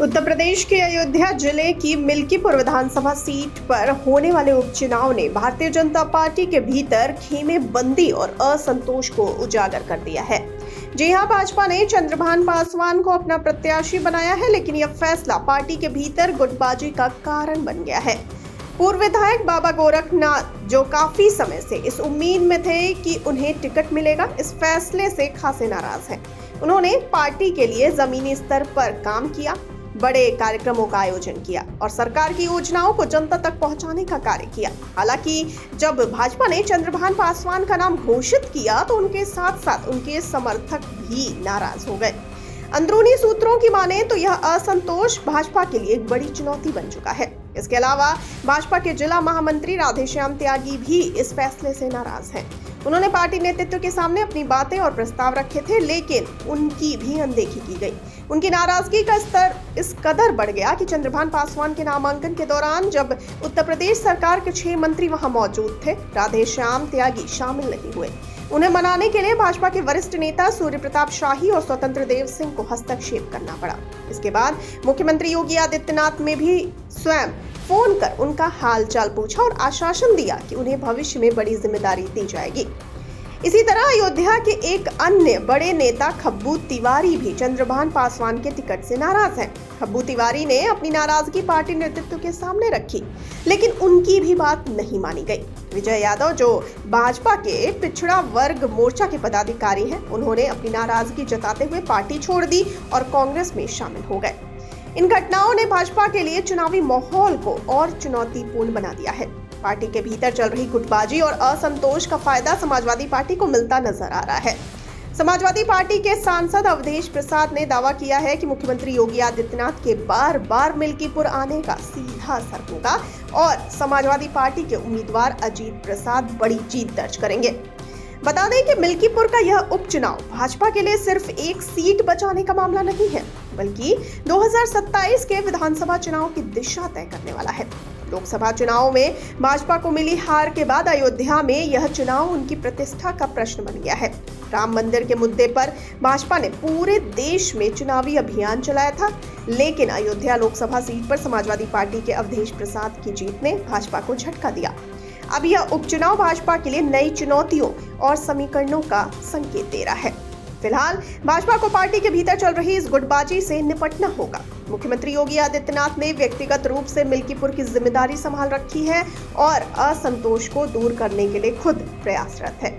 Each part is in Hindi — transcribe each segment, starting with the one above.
उत्तर प्रदेश के अयोध्या जिले की मिल्कीपुर विधानसभा सीट पर होने वाले उपचुनाव ने भारतीय जनता पार्टी के भीतर खेमेबंदी और असंतोष को उजागर कर दिया है। जी हां, भाजपा ने चंद्रभान पासवान को अपना प्रत्याशी बनाया है, लेकिन यह फैसला पार्टी के भीतर गुटबाजी का कारण बन गया है। पूर्व विधायक बाबा गोरखनाथ, जो काफी समय से इस उम्मीद में थे कि उन्हें टिकट मिलेगा, इस फैसले से खासे नाराज हैं। उन्होंने पार्टी के लिए जमीनी स्तर पर काम किया, बड़े कार्यक्रमों का आयोजन किया और सरकार की योजनाओं को जनता तक पहुंचाने का कार्य किया। हालांकि जब भाजपा ने चंद्रभान पासवान का नाम घोषित किया तो उनके साथ साथ उनके समर्थक भी नाराज हो गए। अंदरूनी सूत्रों की माने तो यह असंतोष भाजपा के लिए एक बड़ी चुनौती बन चुका है। इसके अलावा भाजपा के जिला महामंत्री राधेश्याम त्यागी भी इस फैसले से नाराज हैं। उन्होंने पार्टी नेतृत्व के सामने अपनी बातें और प्रस्ताव रखे थे, लेकिन उनकी भी अनदेखी की गई। उनकी नाराजगी का स्तर इस कदर बढ़ गया कि चंद्रभान पासवान के नामांकन के दौरान जब उत्तर प्रदेश सरकार के 6 मंत्री वहां मौजूद थे, राधेश्याम त्यागी शामिल नहीं हुए। उन्हें मनाने के लिए भाजपा के वरिष्ठ नेता सूर्य प्रताप शाही और स्वतंत्र देव सिंह को हस्तक्षेप करना पड़ा। इसके बाद मुख्यमंत्री योगी आदित्यनाथ ने भी स्वयं फोन कर उनका हालचाल पूछा और आश्वासन दिया कि उन्हें भविष्य में बड़ी जिम्मेदारी दी जाएगी। इसी तरह अयोध्या के एक अन्य बड़े नेता खब्बू तिवारी भी चंद्रभान पासवान के टिकट से नाराज हैं। खब्बू तिवारी ने अपनी नाराजगी पार्टी नेतृत्व के सामने रखी, लेकिन उनकी भी बात नहीं मानी गई। विजय यादव, जो भाजपा के पिछड़ा वर्ग मोर्चा के पदाधिकारी हैं, उन्होंने अपनी नाराजगी जताते हुए पार्टी छोड़ दी और कांग्रेस में शामिल हो गए। इन घटनाओं ने भाजपा के लिए चुनावी माहौल को और चुनौतीपूर्ण बना दिया है। पार्टी के भीतर चल रही गुटबाजी और असंतोष का फायदा समाजवादी पार्टी को मिलता नजर आ रहा है। समाजवादी पार्टी के सांसद अवधेश प्रसाद ने दावा किया है कि मुख्यमंत्री योगी आदित्यनाथ के बार बार मिल्कीपुर आने का सीधा असर होगा और समाजवादी पार्टी के उम्मीदवार अजीत प्रसाद बड़ी जीत दर्ज करेंगे। बता दें कि मिल्कीपुर का यह उपचुनाव भाजपा के लिए सिर्फ एक सीट बचाने का मामला नहीं है, बल्कि 2027 के विधानसभा चुनाव की दिशा तय करने वाला है। लोकसभा चुनाव में भाजपा को मिली हार के बाद अयोध्या में यह चुनाव उनकी प्रतिष्ठा का प्रश्न बन गया है। राम मंदिर के मुद्दे पर भाजपा ने पूरे देश में चुनावी अभियान चलाया था, लेकिन अयोध्या लोकसभा सीट पर समाजवादी पार्टी के अवधेश प्रसाद की जीत ने भाजपा को झटका दिया। अब यह उपचुनाव भाजपा के लिए नई चुनौतियों और समीकरणों का संकेत दे रहा है। फिलहाल भाजपा को पार्टी के भीतर चल रही इस गुटबाजी से निपटना होगा। मुख्यमंत्री योगी आदित्यनाथ ने व्यक्तिगत रूप से मिल्कीपुर की जिम्मेदारी संभाल रखी है और असंतोष को दूर करने के लिए खुद प्रयासरत है।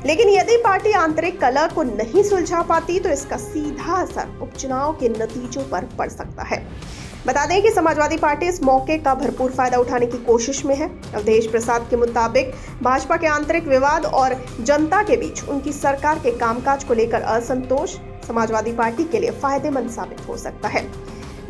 लेकिन यदि पार्टी आंतरिक कलह को नहीं सुलझा पाती तो इसका सीधा असर उपचुनाव के नतीजों पर पड़ सकता है। बता दें कि समाजवादी पार्टी इस मौके का भरपूर फायदा उठाने की कोशिश में है। अवधेश प्रसाद के मुताबिक भाजपा के आंतरिक विवाद और जनता के बीच उनकी सरकार के कामकाज को लेकर असंतोष समाजवादी पार्टी के लिए फायदेमंद साबित हो सकता है।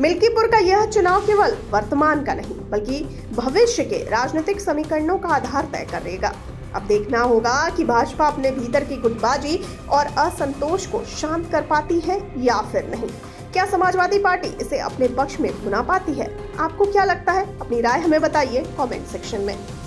मिल्कीपुर का यह चुनाव केवल वर्तमान का नहीं, बल्कि भविष्य के राजनीतिक समीकरणों का आधार तय करेगा। अब देखना होगा कि भाजपा अपने भीतर की गुटबाजी और असंतोष को शांत कर पाती है या फिर नहीं। क्या समाजवादी पार्टी इसे अपने पक्ष में भुना पाती है? आपको क्या लगता है? अपनी राय हमें बताइए कमेंट सेक्शन में।